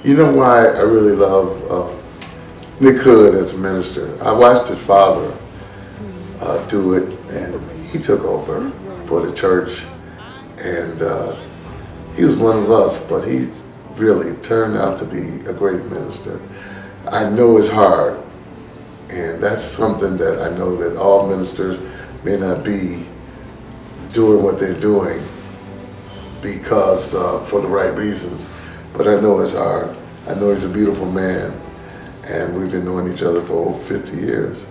You know why I really love Nick Hood as a minister? I watched his father do it, and he took over for the church, and he was one of us, but he really turned out to be a great minister. I know it's hard, and that's something that I know that all ministers may not be doing what they're doing because for the right reasons, but I know it's hard. I know he's a beautiful man, and we've been knowing each other for over 50 years.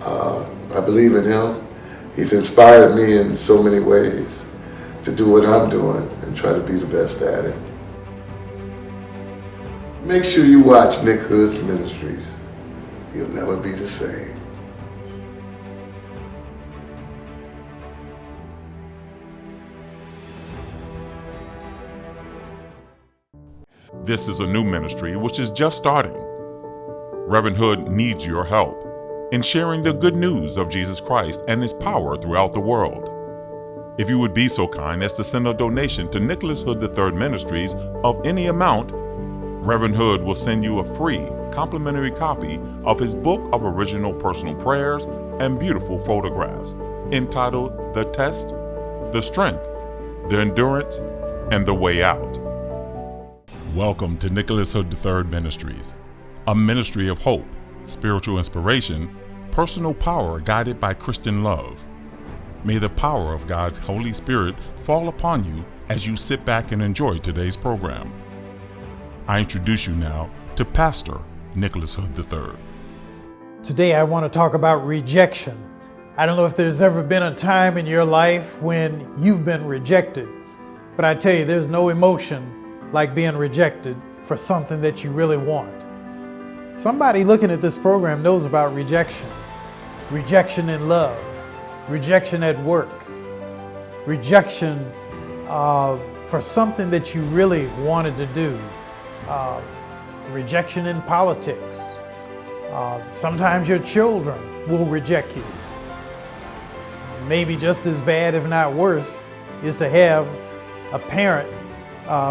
I believe in him. He's inspired me in so many ways to do what I'm doing and try to be the best at it. Make sure you watch Nick Hood's Ministries. You'll never be the same. This is a new ministry which is just starting. Reverend Hood needs your help in sharing the good news of Jesus Christ and his power throughout the world. If you would be so kind as to send a donation to Nicholas Hood III Ministries of any amount, Reverend Hood will send you a free complimentary copy of his book of original personal prayers and beautiful photographs entitled The Test, The Strength, The Endurance, and The Way Out. Welcome to Nicholas Hood III Ministries, a ministry of hope, spiritual inspiration, personal power guided by Christian love. May the power of God's Holy Spirit fall upon you as you sit back and enjoy today's program. I introduce you now to Pastor Nicholas Hood III. Today I want to talk about rejection. I don't know if there's ever been a time in your life when you've been rejected, but I tell you, there's no emotion like being rejected for something that you really want. Somebody looking at this program knows about rejection. Rejection in love, rejection at work, rejection for something that you really wanted to do, rejection in politics. Sometimes your children will reject you. Maybe just as bad, if not worse, is to have a parent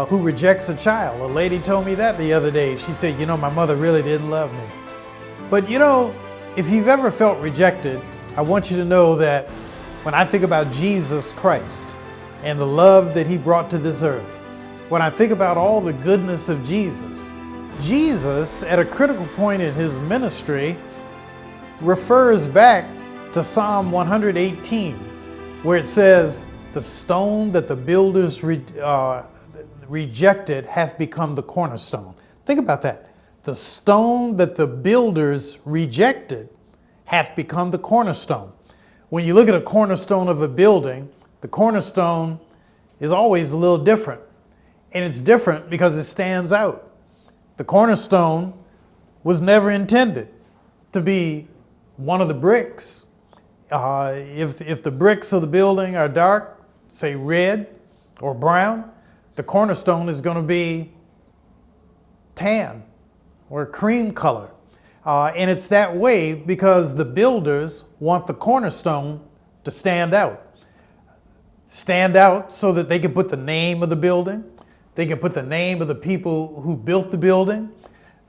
who rejects a child. A lady told me that the other day. She said, my mother really didn't love me. But if you've ever felt rejected, I want you to know that when I think about Jesus Christ and the love that he brought to this earth, when I think about all the goodness of Jesus, Jesus, at a critical point in his ministry, refers back to Psalm 118, where it says, the stone that the builders rejected hath become the cornerstone. Think about that. The stone that the builders rejected hath become the cornerstone. When you look at a cornerstone of a building, the cornerstone is always a little different. And it's different because it stands out. The cornerstone was never intended to be one of the bricks. If the bricks of the building are dark, say red or brown, the cornerstone is going to be tan or cream color. And it's that way because the builders want the cornerstone to stand out. Stand out so that they can put the name of the building. They can put the name of the people who built the building,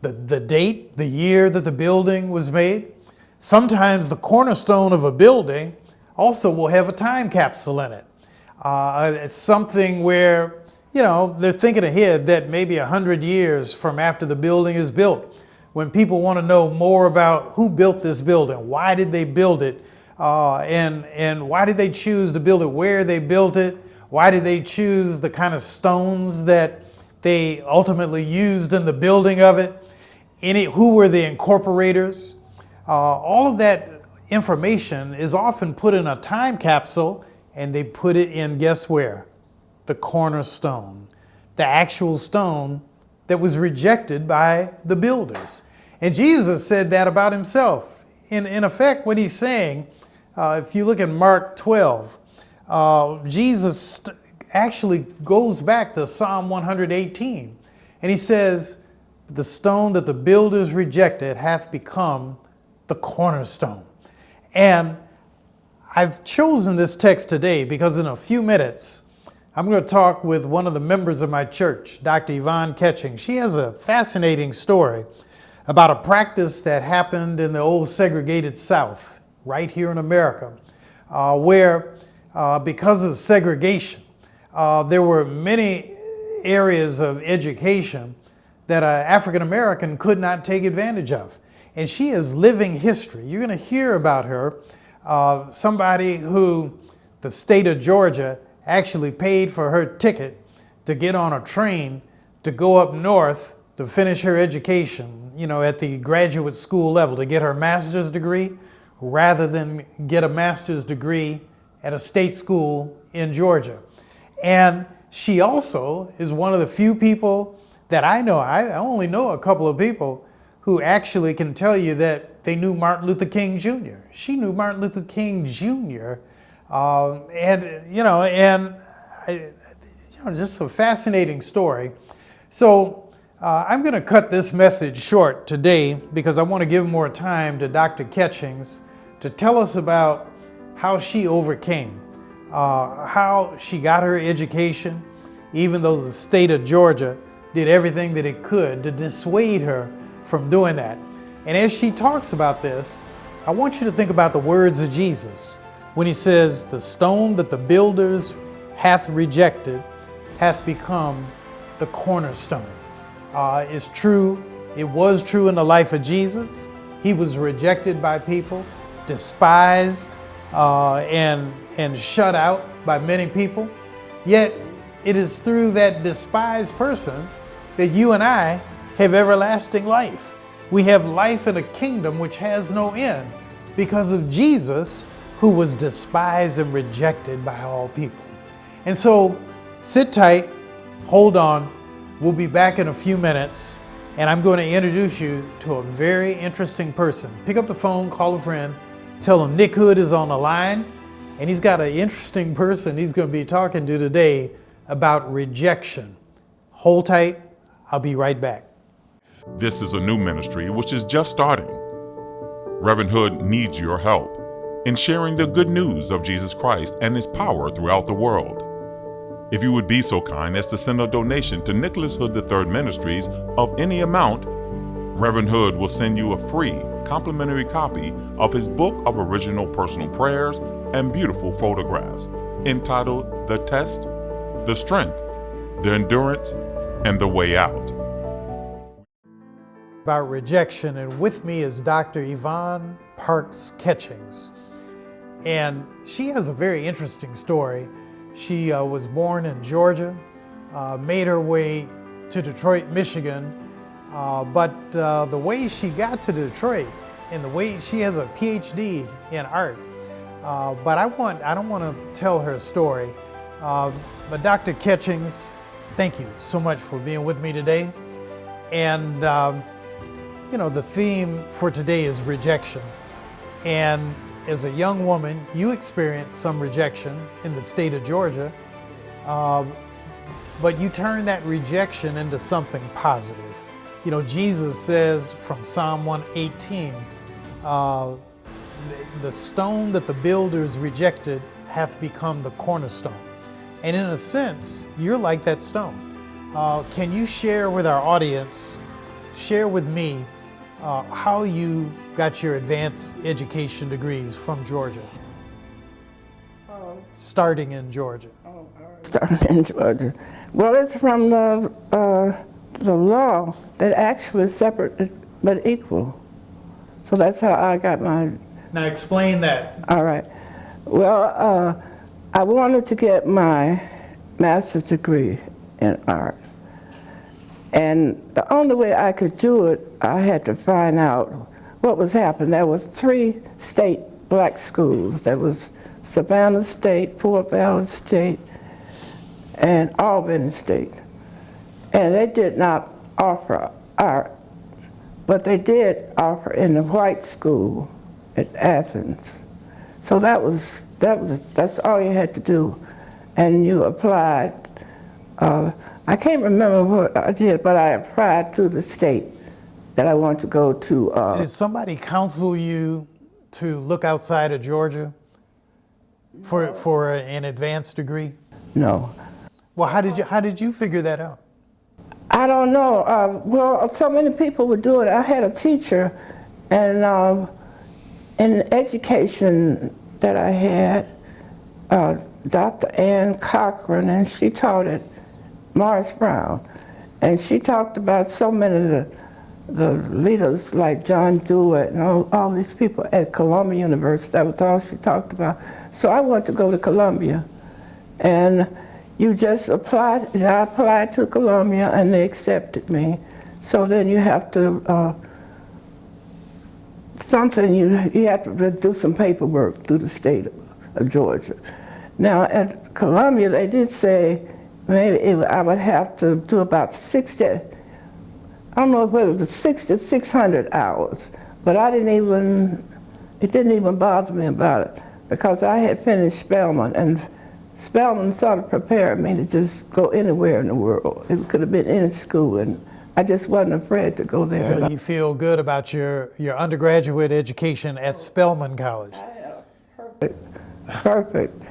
the date, the year that the building was made. Sometimes the cornerstone of a building also will have a time capsule in it. It's something where they're thinking ahead that maybe 100 years from after the building is built, when people want to know more about who built this building, why did they build it, and why did they choose to build it, where they built it, why did they choose the kind of stones that they ultimately used in the building of it, who were the incorporators. All of that information is often put in a time capsule, and they put it in, guess where? The cornerstone, the actual stone that was rejected by the builders. And Jesus said that about himself. In effect, what he's saying, if you look at Mark 12, Jesus actually goes back to Psalm 118, and he says, the stone that the builders rejected hath become the cornerstone. And I've chosen this text today because in a few minutes, I'm going to talk with one of the members of my church, Dr. Yvonne Ketching. She has a fascinating story about a practice that happened in the old segregated South, right here in America, where because of segregation, there were many areas of education that an African American could not take advantage of. And she is living history. You're going to hear about her, somebody who the state of Georgia actually paid for her ticket to get on a train to go up north to finish her education, at the graduate school level, to get her master's degree, rather than get a master's degree at a state school in Georgia. And she also is one of the few people that I know, I only know a couple of people who actually can tell you that they knew Martin Luther King Jr. She knew Martin Luther King Jr. Just a fascinating story. So I'm going to cut this message short today because I want to give more time to Dr. Ketchings to tell us about how she overcame, how she got her education, even though the state of Georgia did everything that it could to dissuade her from doing that. And as she talks about this, I want you to think about the words of Jesus when he says, "The stone that the builders hath rejected hath become the cornerstone." It's true. It was true in the life of Jesus. He was rejected by people, despised, and shut out by many people. Yet it is through that despised person that you and I have everlasting life. We have life in a kingdom which has no end because of Jesus, who was despised and rejected by all people. And so sit tight, hold on. We'll be back in a few minutes, and I'm going to introduce you to a very interesting person. Pick up the phone, call a friend, tell him Nick Hood is on the line, and he's got an interesting person he's going to be talking to today about rejection. Hold tight. I'll be right back. This is a new ministry which is just starting. Reverend Hood needs your help in sharing the good news of Jesus Christ and his power throughout the world. If you would be so kind as to send a donation to Nicholas Hood III Ministries of any amount, Reverend Hood will send you a free complimentary copy of his book of original personal prayers and beautiful photographs entitled The Test, The Strength, The Endurance, and The Way Out. About rejection, and with me is Dr. Yvonne Parks Ketchings. And she has a very interesting story. She was born in Georgia, made her way to Detroit, Michigan, but the way she got to Detroit and the way she has a PhD in art, but I don't want to tell her story. But Dr. Ketchings, thank you so much for being with me today. And the theme for today is rejection. And as a young woman, you experienced some rejection in the state of Georgia, but you turned that rejection into something positive. Jesus says from Psalm 118, the stone that the builders rejected hath become the cornerstone. And in a sense, you're like that stone. Can you share with our audience, share with me, how you got your advanced education degrees from Georgia? Starting in Georgia. Starting in Georgia. Well, it's from the law that actually is separate but equal. So that's how I got my... Now explain that. All right. Well, I wanted to get my master's degree in art. And the only way I could do it, I had to find out what was happening. There was 3 state black schools. There was Savannah State, Fort Valley State, and Albany State. And they did not offer art, but they did offer in the white school at Athens. So that's all you had to do. And you applied. I can't remember what I did, but I applied to the state that I wanted to go to. Did somebody counsel you to look outside of Georgia for an advanced degree? No. Well, how did you figure that out? I don't know. Well, so many people would do it. I had a teacher, and in education that I had, Dr. Ann Cochran, and she taught at Morris Brown, and she talked about so many of the leaders like John Dewey and all these people at Columbia University. That was all she talked about. So I wanted to go to Columbia, and you just applied, and I applied to Columbia, and they accepted me. So then you have to, you have to do some paperwork through the state of Georgia. Now at Columbia, they did say maybe I would have to do about 60, I don't know whether it was 600 hours, but it didn't even bother me about it because I had finished Spelman, and Spelman sort of prepared me to just go anywhere in the world. It could have been any school, and I just wasn't afraid to go there. So you feel good about your undergraduate education at Spelman College? Perfect.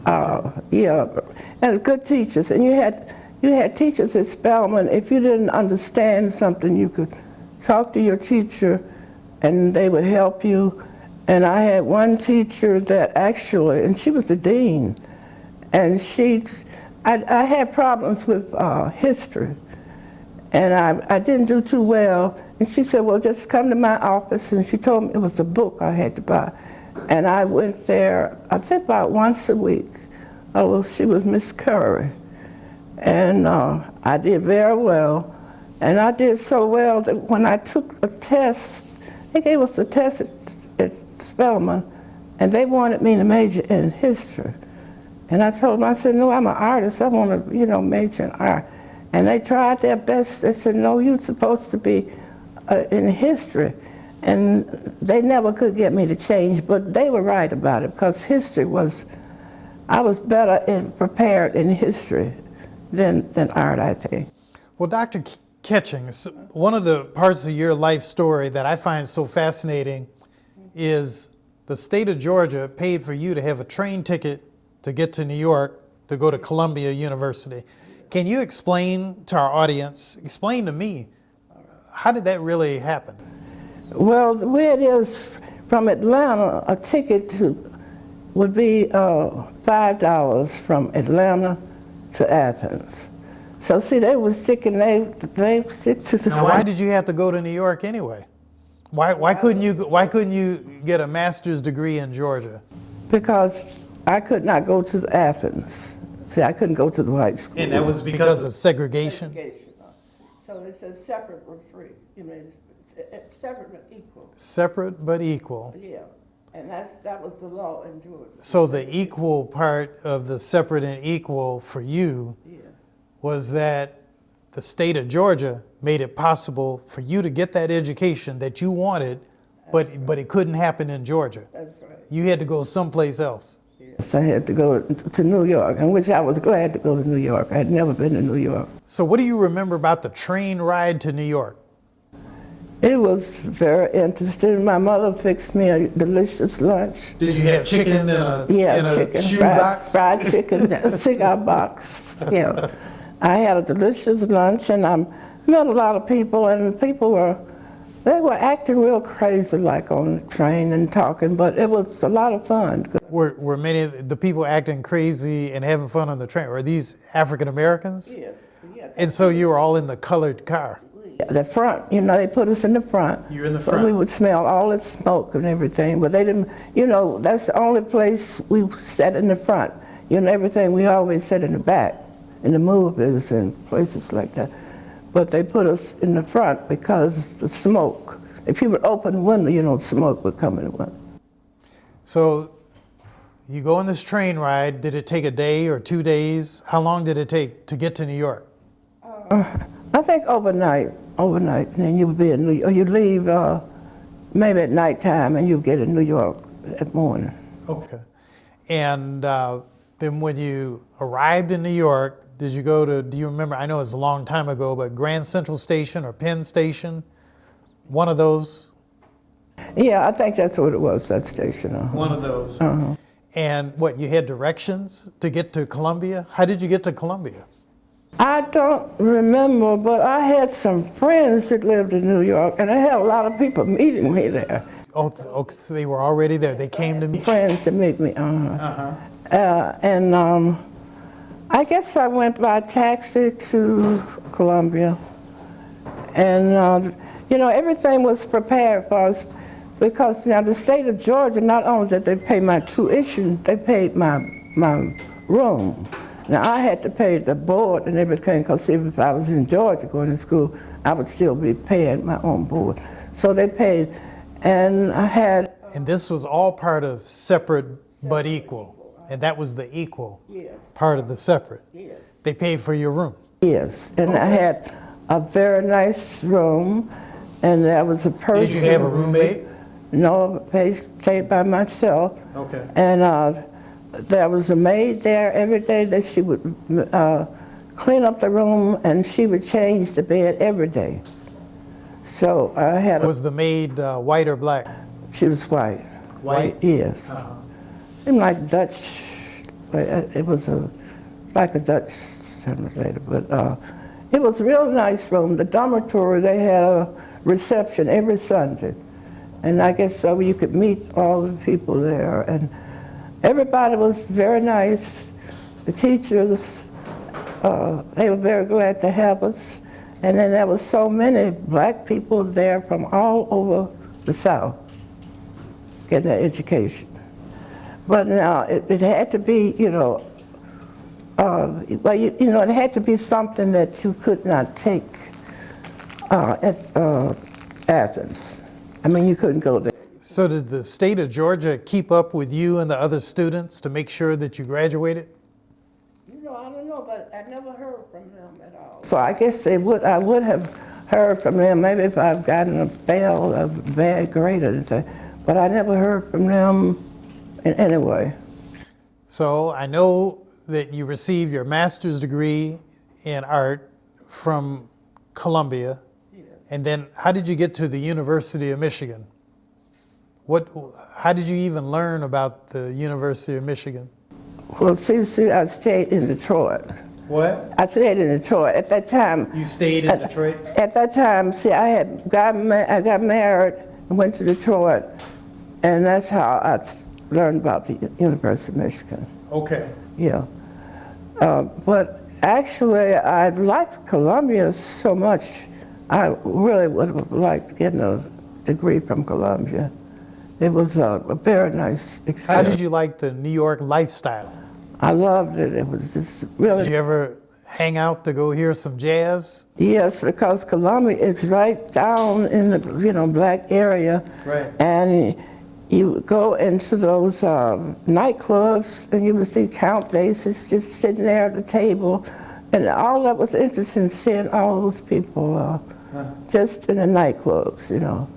Yeah, and good teachers. And you had teachers at Spelman. If you didn't understand something, you could talk to your teacher, and they would help you. And I had one teacher that actually, and she was the dean, and I had problems with history, and I didn't do too well. And she said, well, just come to my office, and she told me it was a book I had to buy. And I went there, I think about once a week. Oh, well, she was Miss Curry. And I did very well. And I did so well that when I took a test, they gave us a test at Spelman, and they wanted me to major in history. And I told them, I said, no, I'm an artist. I want to, major in art. And they tried their best. They said, no, you're supposed to be in history. And they never could get me to change, but they were right about it because I was better prepared in history than art, I think. Well, Dr. Ketching, one of the parts of your life story that I find so fascinating is the state of Georgia paid for you to have a train ticket to get to New York to go to Columbia University. Can you explain to our audience, explain to me, how did that really happen? Well, the way it is, from Atlanta, a ticket would be $5 from Atlanta to Athens. So see, they were sticking, they stick to the. Now, why did you have to go to New York anyway? Why couldn't you get a master's degree in Georgia? Because I could not go to Athens. See, I couldn't go to the white school. And that was because of segregation? So it says separate but free. Separate but equal. Separate but equal. Yeah, and that was the law in Georgia. So the equal part of the separate and equal for you was that the state of Georgia made it possible for you to get that education that you wanted, but it couldn't happen in Georgia. That's right. You had to go someplace else. Yes, I had to go to New York, in which I was glad to go to New York. I had never been to New York. So what do you remember about the train ride to New York? It was very interesting. My mother fixed me a delicious lunch. Did you have chicken in a chicken, shoe fried, box? fried chicken, a cigar box. Yeah, I had a delicious lunch, and I met a lot of people, and people were acting real crazy, like on the train and talking, but it was a lot of fun. Were many of the people acting crazy and having fun on the train? Were these African Americans? Yes. Yeah, and so you were all in the colored car? The front, they put us in the front. You're in the So front. we would smell all the smoke and everything, but they didn't, that's the only place we sat in the front. Everything we always sat in the back, in the movies and places like that. But they put us in the front because the smoke. If you would open the window, smoke would come in the window. So you go on this train ride. Did it take a day or 2 days? How long did it take to get to New York? I think overnight, and then you would be in New York. You'd leave maybe at nighttime, and you'd get in New York at morning. Okay. And then when you arrived in New York, did you go to, do you remember, I know it's a long time ago, but Grand Central Station or Penn Station? One of those? Yeah, I think that's what it was, that station. One of those. Uh-huh. And what, you had directions to get to Columbia? How did you get to Columbia? I don't remember, but I had some friends that lived in New York, and I had a lot of people meeting me there. Oh, so they were already there. They came to meet you. Friends to meet me. And I guess I went by taxi to Columbia. And, you know, everything was prepared for us because now the state of Georgia, not only did they pay my tuition, they paid my room. Now, I had to pay the board and everything because if I was in Georgia going to school, I would still be paying my own board. So they paid, and I had... And this was all part of separate but equal. And that was the equal part of the separate. Yes. They paid for your room. Yes, and I had a very nice room, and there was a person... Did you have a roommate? No, I stayed by myself. Okay. And there was a maid there every day that she would clean up the room, and she would change the bed every day. So I had Was the maid white or black? She was white. White? Yes. Seemed like Dutch. It was like a Dutch translator, but it was a real nice room. The dormitory, they had a reception every Sunday. And I guess so you could meet all the people there. And everybody was very nice. The teachers, they were very glad to have us. And then there was so many black people there from all over the South getting their education. But now it had to be, you know, it had to be something that you could not take at Athens. I mean, you couldn't go there. So did the state of Georgia keep up with you and the other students to make sure that you graduated? You know, I don't know, but I never heard from them at all. So I guess I would have heard from them, maybe if I've gotten a fail, a bad grade or anything, but I never heard from them in any way. So I know that you received your master's degree in art from Columbia. And then how did you get to the University of Michigan? How did you even learn about the University of Michigan? Well, see, I stayed in Detroit. What? I stayed in Detroit. At that time... You stayed in Detroit? At that time, see, I got married and went to Detroit, and that's how I learned about the University of Michigan. Okay. Yeah. But actually, I liked Columbia so much, I really would have liked getting a degree from Columbia. It was a very nice experience. How did you like the New York lifestyle? I loved it. It was just really... Did you ever hang out to go hear some jazz? Yes, because Columbia is right down in the black area. Right. And you would go into those nightclubs and you would see Count Basis just sitting there at the table. And all that was interesting, seeing all those people just in the nightclubs, you know.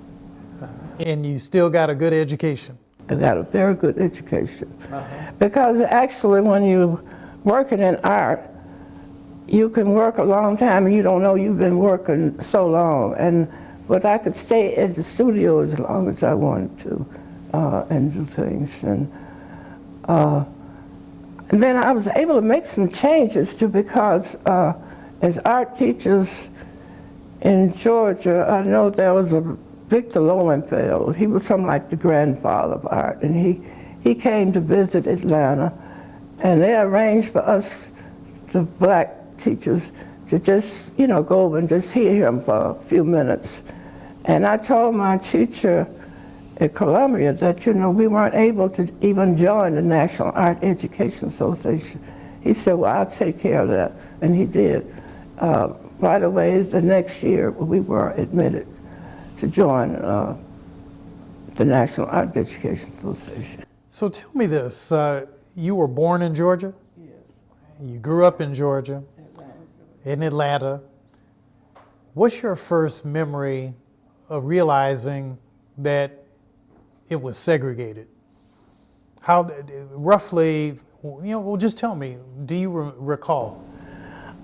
And you still got a good education? I got a very good education. Because actually when you're working in art, you can work a long time and you don't know you've been working so long. But I could stay in the studio as long as I wanted to and do things. And then I was able to make some changes too, because as art teachers in Georgia, I know there was a Victor Lowenfeld. He was something like the grandfather of art, and he came to visit Atlanta, and they arranged for us, the black teachers, to just, go over and just hear him for a few minutes. And I told my teacher at Columbia that, we weren't able to even join the National Art Education Association. He said, well, I'll take care of that, and he did. Right away, the next year, we were admitted to join the National Art Education Association. So tell me this, you were born in Georgia? Yes. You grew up in Georgia, in Atlanta. What's your first memory of realizing that it was segregated? How, roughly, well, just tell me, do you recall?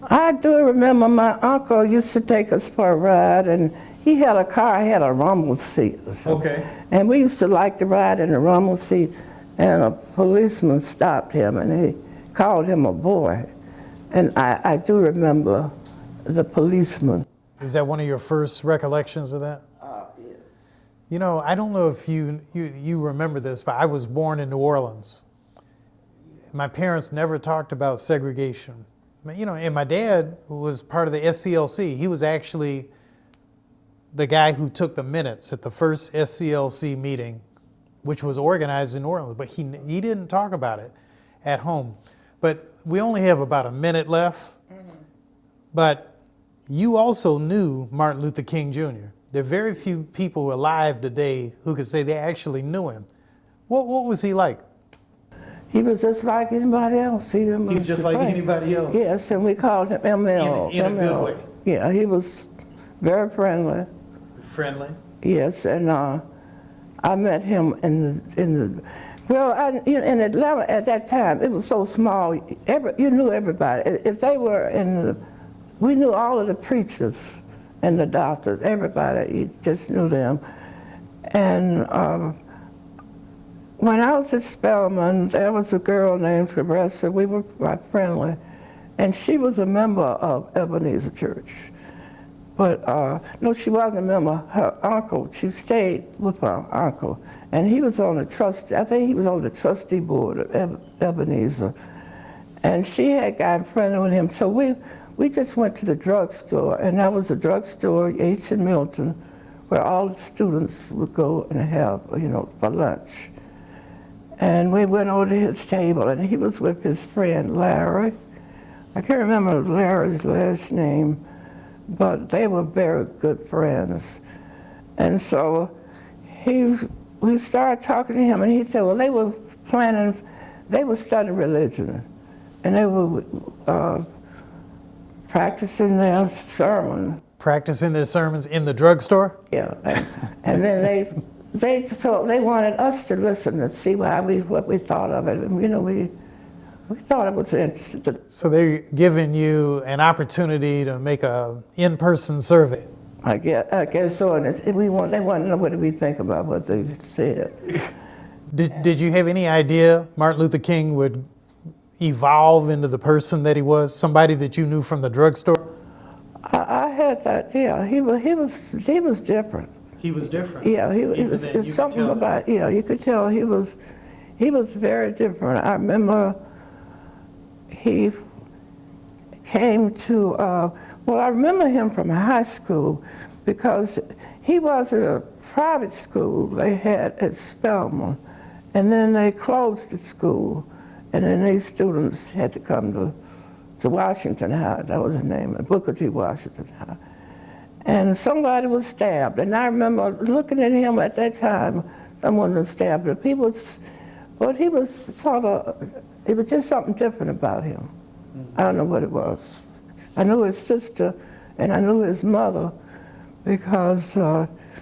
I do remember my uncle used to take us for a ride, and he had a car, had a rumble seat or something. Okay. And we used to like to ride in the rumble seat. and a policeman stopped him, and he called him a boy. And I do remember the policeman. Is that one of your first recollections of that? Yes. You know, I don't know if you remember this, but I was born in New Orleans. My parents never talked about segregation. You know, and my dad was part of the SCLC. He was actually the guy who took the minutes at the first SCLC meeting, which was organized in New Orleans, but he didn't talk about it at home. But we only have about a minute left. But you also knew Martin Luther King Jr. There are very few people alive today who could say they actually knew him. What was he like? He was just like anybody else. He's just like anybody else. Yes, and we called him ML. In a good way. Yeah, he was very friendly. Friendly. Yes, and I met him in the in Atlanta at that time. It was so small. You knew everybody. If they were we knew all of the preachers and the doctors. Everybody, you just knew them. And when I was at Spelman, there was a girl named Cabressa. We were quite friendly, and she was a member of Ebenezer Church. But no, she wasn't a member. Her uncle, she stayed with her uncle, and he was on the trustee. I think he was on the trustee board of Ebenezer, and she had gotten friendly with him. So we just went to the drugstore, and that was a drugstore, H in Milton, where all the students would go and have, for lunch. And we went over to his table, and he was with his friend Larry. I can't remember Larry's last name, but they were very good friends. And so we started talking to him, and he said, well, they were studying religion, and they were practicing their sermon. Practicing their sermons in the drugstore? Yeah, and then they wanted us to listen and see what we thought of it. And, we thought it was interesting. So they're giving you an opportunity to make an in-person survey. I guess so. And they want to know what we think about what they said. Did you have any idea Martin Luther King would evolve into the person that he was? Somebody that you knew from the drugstore? I had that. Yeah, he was different. He was different. Yeah, he was something about. Yeah, you could tell he was very different. I remember he came to. I remember him from high school because he was at a private school they had at Spelman, and then they closed the school, and then these students had to come to Washington High. That was his name, Booker T. Washington High. And somebody was stabbed, and I remember looking at him at that time. Someone was stabbed, but he was just something different about him. I don't know what it was. I knew his sister, and I knew his mother, because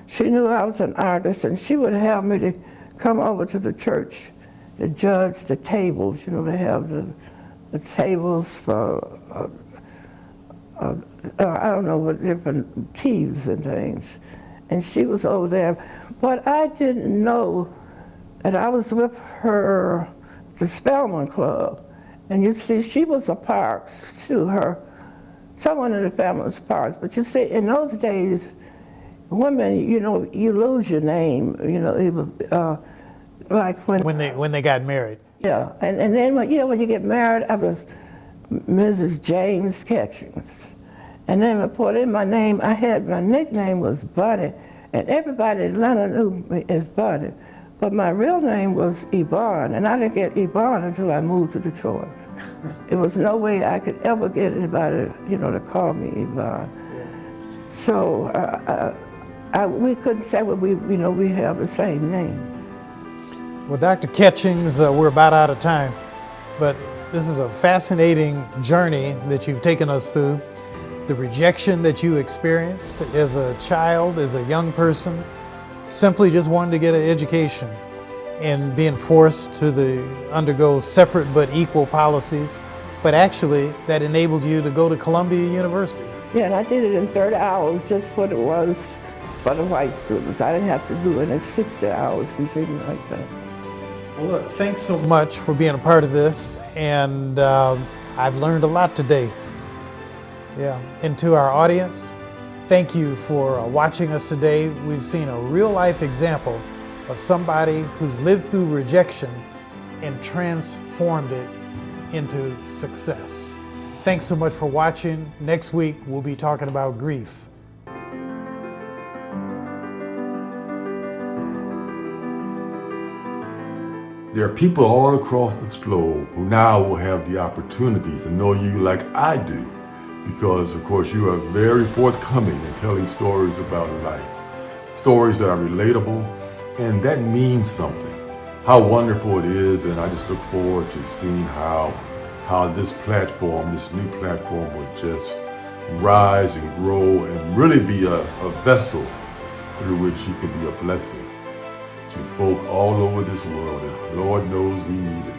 she knew I was an artist, and she would have me to come over to the church to judge the tables. They have the tables for. I don't know what different teas and things, and she was over there, but I didn't know that I was with her, the Spelman Club, and you see, she was a Parks too. Someone in the family was Parks, but you see, in those days, women, you lose your name, like when they got married. Yeah, and then when you get married, I was Mrs. James Catchings. And then before in my name, my nickname was Bunny, and everybody in Atlanta knew me as Bunny. But my real name was Yvonne, and I didn't get Yvonne until I moved to Detroit. It was no way I could ever get anybody, to call me Yvonne. Yeah. So we couldn't say, well, we have the same name. Well, Dr. Catchings, we're about out of time, but this is a fascinating journey that you've taken us through. The rejection that you experienced as a child, as a young person, simply just wanting to get an education and being forced to undergo separate but equal policies, but actually that enabled you to go to Columbia University. Yeah, and I did it in 30 hours, just what it was for the white students. I didn't have to do it in 60 hours and things like that. Well, look, thanks so much for being a part of this, and I've learned a lot today. Yeah, and to our audience, thank you for watching us today. We've seen a real-life example of somebody who's lived through rejection and transformed it into success. Thanks so much for watching. Next week, we'll be talking about grief. There are people all across this globe who now will have the opportunity to know you like I do, because of course you are very forthcoming in telling stories about life, stories that are relatable, and that means something. How wonderful it is, and I just look forward to seeing how this platform, this new platform, will just rise and grow and really be a vessel through which you can be a blessing to folk all over this world, and Lord knows we need it.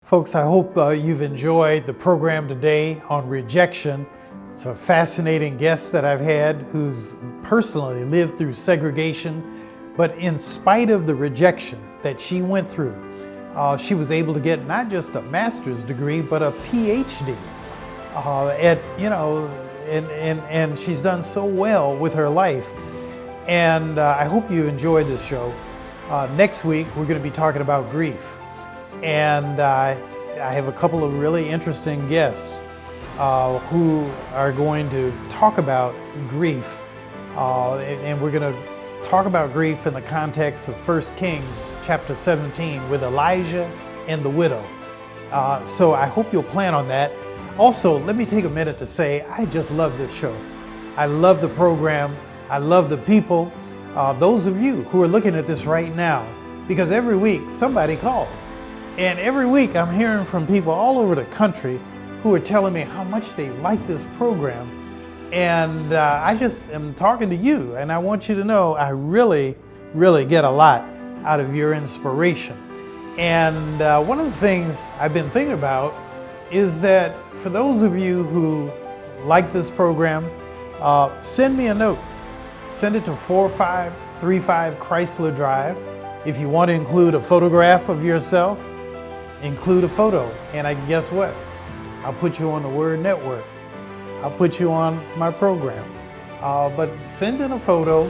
Folks, I hope you've enjoyed the program today on rejection. It's a fascinating guest that I've had who's personally lived through segregation, but in spite of the rejection that she went through, she was able to get not just a master's degree, but a PhD. And she's done so well with her life. And I hope you enjoyed this show. Next week, we're going to be talking about grief. And I have a couple of really interesting guests who are going to talk about grief. And we're going to talk about grief in the context of 1 Kings chapter 17 with Elijah and the widow. So I hope you'll plan on that. Also, let me take a minute to say, I just love this show. I love the program. I love the people. Those of you who are looking at this right now, because every week somebody calls. And every week I'm hearing from people all over the country who are telling me how much they like this program. And I just am talking to you, and I want you to know I really, really get a lot out of your inspiration. And one of the things I've been thinking about is that for those of you who like this program, send me a note. Send it to 4535 Chrysler Drive. If you want to include a photograph of yourself, include a photo. And guess what? I'll put you on the Word Network. I'll put you on my program. But send in a photo,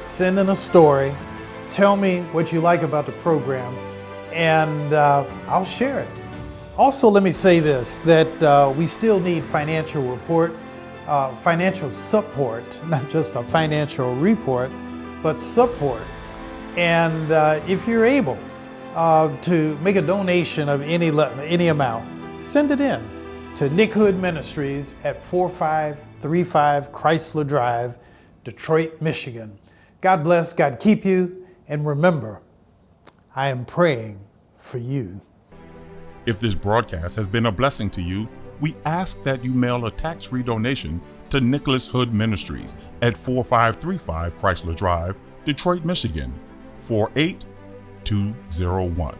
send in a story, tell me what you like about the program, and I'll share it. Also, let me say this, that we still need financial support, not just a financial report, but support. And if you're able to make a donation of any amount, send it in to Nick Hood Ministries at 4535 Chrysler Drive, Detroit, Michigan. God bless, God keep you, and remember, I am praying for you. If this broadcast has been a blessing to you, we ask that you mail a tax-free donation to Nicholas Hood Ministries at 4535 Chrysler Drive, Detroit, Michigan, 48201.